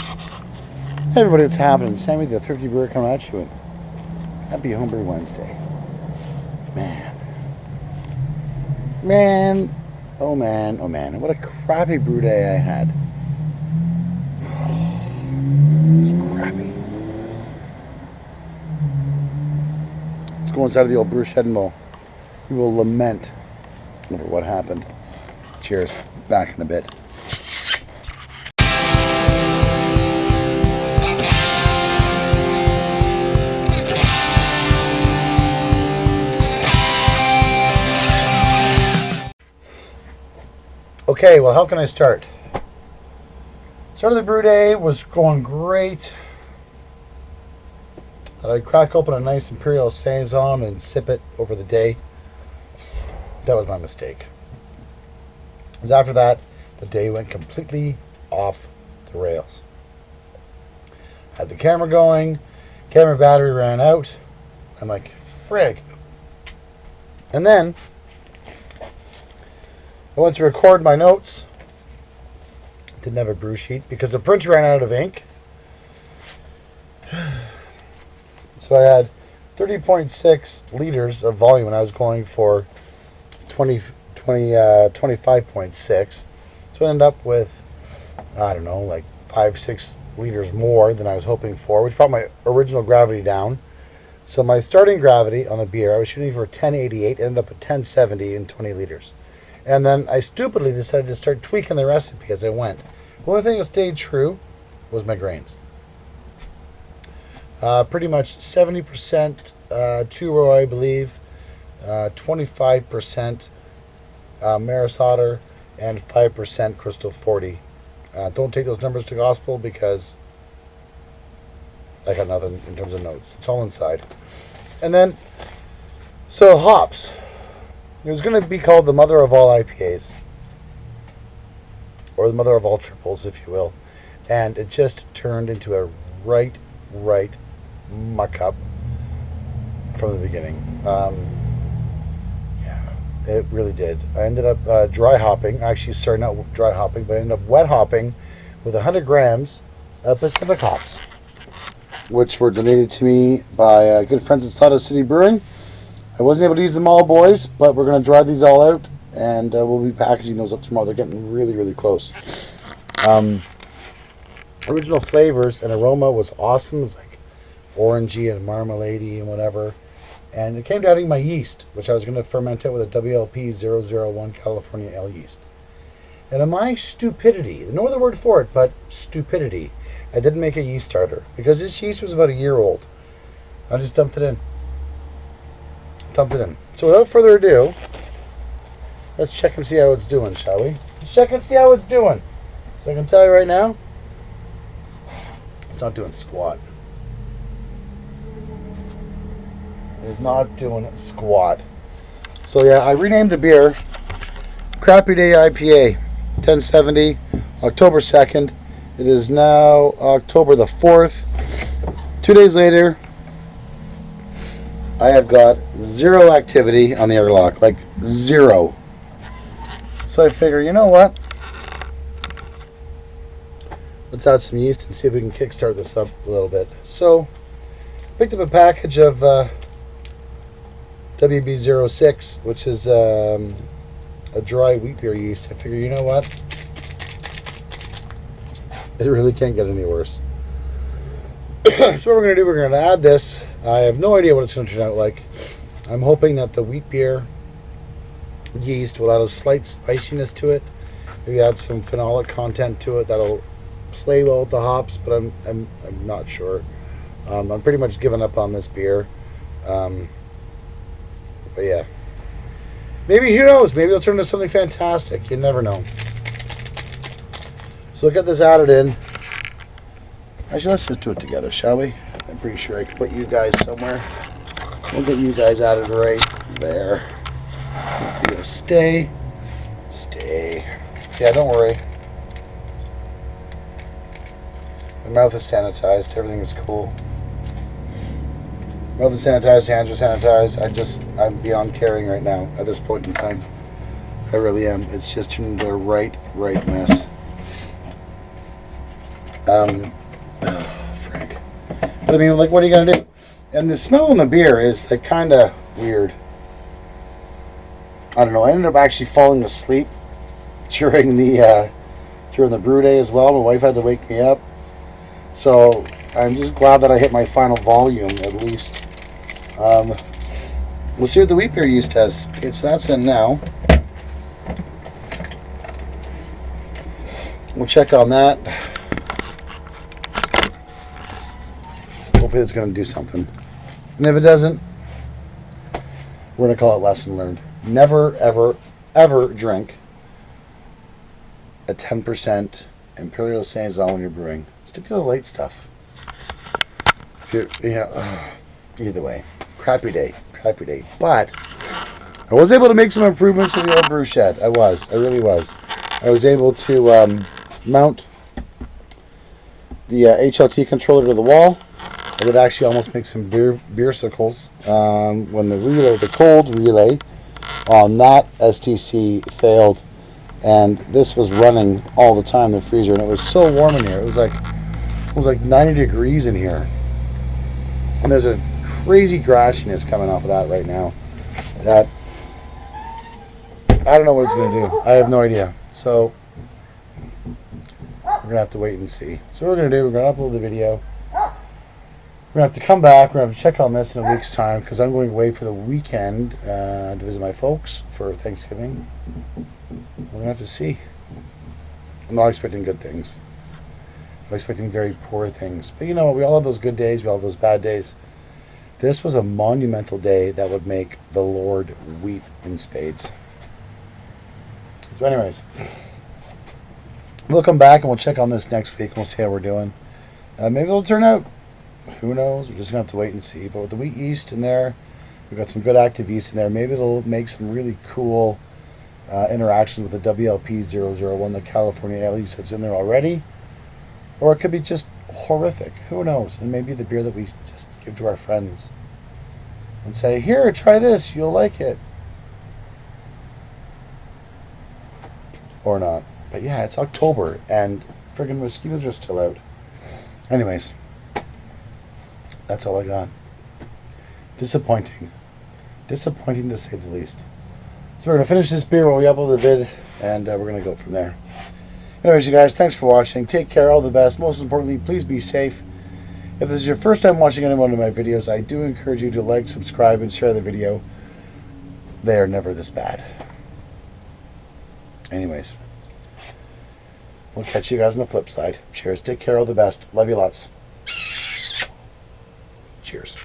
Hey everybody, what's happening? Sammy the Thrifty Brewer coming at you. Happy Homebrew Wednesday. Man, oh man, what a crappy brew day I had. It's crappy. Let's go inside of the old brew shed and we will lament over what happened. Cheers. Back in a bit. Okay, well, how can I start? Start of the brew day was going great. Thought I'd crack open a nice Imperial Saison and sip it over the day. That was my mistake. Because after that, the day went completely off the rails. Had the camera going, camera battery ran out. I'm like, frig. And then I went to record my notes. Didn't have a brew sheet because the printer ran out of ink. So I had 30.6 liters of volume and I was going for 25.6. So I ended up with, I don't know, like 5-6 liters more than I was hoping for, which brought my original gravity down. So my starting gravity on the beer, I was shooting for 1088, ended up at 1070 and 20 liters. And then I stupidly decided to start tweaking the recipe as I went. The only thing that stayed true was my grains. Pretty much 70% two-row, I believe, 25% Maris Otter, and 5% Crystal 40. Don't take those numbers to gospel because I got nothing in terms of notes. It's all inside. And then, so hops. It was going to be called the mother of all IPAs. Or the mother of all triples, if you will. And it just turned into a right muck up from the beginning. Yeah, it really did. I ended up dry hopping. Actually, sorry, not dry hopping, but I ended up wet hopping with 100 grams of Pacific hops, which were donated to me by good friends at Slaughter City Brewing. I wasn't able to use them all, boys, but we're going to dry these all out, and we'll be packaging those up tomorrow. They're getting really close. Original flavors and aroma was awesome. It was like orangey and marmalade-y and whatever. And it came to adding my yeast, which I was going to ferment it with a WLP 001 California Ale yeast. And in my stupidity, no other word for it, but stupidity, I didn't make a yeast starter because this yeast was about a year old. I just dumped it in. So without further ado, let's check and see how it's doing, shall we? Let's check and see how it's doing. So I can tell you right now, it's not doing squat. It's not doing squat. So yeah, I renamed the beer Crappy Day IPA 1070, October 2nd. It is now October the 4th. 2 days later, I have got zero activity on the airlock, like zero. So I figure, you know what? Let's add some yeast and see if we can kickstart this up a little bit. So, picked up a package of WB06, which is a dry wheat beer yeast. I figure, you know what? It really can't get any worse. So what we're going to do, we're going to add this. I have no idea what it's going to turn out like. I'm hoping that the wheat beer yeast will add a slight spiciness to it. Maybe add some phenolic content to it that'll play well with the hops, but I'm not sure. I'm pretty much giving up on this beer. But yeah. Maybe, who knows, maybe it'll turn into something fantastic. You never know. So we'll get this added in. Actually, let's just do it together, shall we? I'm pretty sure I can put you guys somewhere. We'll get you guys added right there. Hopefully you'll stay. Yeah, don't worry. My mouth is sanitized. Everything is cool. Mouth is sanitized. Hands are sanitized. I'm beyond caring right now at this point in time. I really am. It's just turned into a right mess. Frig. But I mean, like, what are you gonna do? And the smell in the beer is like kind of weird. I don't know. I ended up actually falling asleep during the brew day as well. My wife had to wake me up, so I'm just glad that I hit my final volume at least. We'll see what the wheat beer yeast does. Okay, so that's in now. We'll check on that. Hopefully it's going to do something. And if it doesn't, we're going to call it lesson learned. Never, ever, ever drink a 10% Imperial Saison when you're brewing. Stick to the light stuff. Either way, crappy day. But I was able to make some improvements to the old brew shed. I really was. I was able to mount the HLT controller to the wall. I would actually almost make some beer circles when the cold relay on that STC failed, and this was running all the time, the freezer, and it was so warm in here. It was like 90 degrees in here, and there's a crazy grassiness coming off of that right now that I don't know what it's going to do. I have no idea. So we're going to have to wait and see. So what we're going to do, we're going to upload the video. We're going to have to come back. We're going to have to check on this in a week's time because I'm going away for the weekend to visit my folks for Thanksgiving. We're going to have to see. I'm not expecting good things. I'm expecting very poor things. But you know, we all have those good days. We all have those bad days. This was a monumental day that would make the Lord weep in spades. So anyways, we'll come back and we'll check on this next week and we'll see how we're doing. Maybe it'll turn out. Who knows? We're just going to have to wait and see. But with the wheat yeast in there, we've got some good active yeast in there. Maybe it'll make some really cool interactions with the WLP001, the California ale yeast that's in there already. Or it could be just horrific. Who knows? And maybe the beer that we just give to our friends and say, here, try this. You'll like it. Or not. But yeah, it's October and friggin' mosquitoes are still out. Anyways. That's all I got. Disappointing. Disappointing to say the least. So we're going to finish this beer while we upload the vid, and we're going to go from there. Anyways, you guys, thanks for watching. Take care, all the best. Most importantly, please be safe. If this is your first time watching any one of my videos, I do encourage you to like, subscribe, and share the video. They are never this bad. Anyways, we'll catch you guys on the flip side. Cheers. Take care, all the best. Love you lots. Cheers.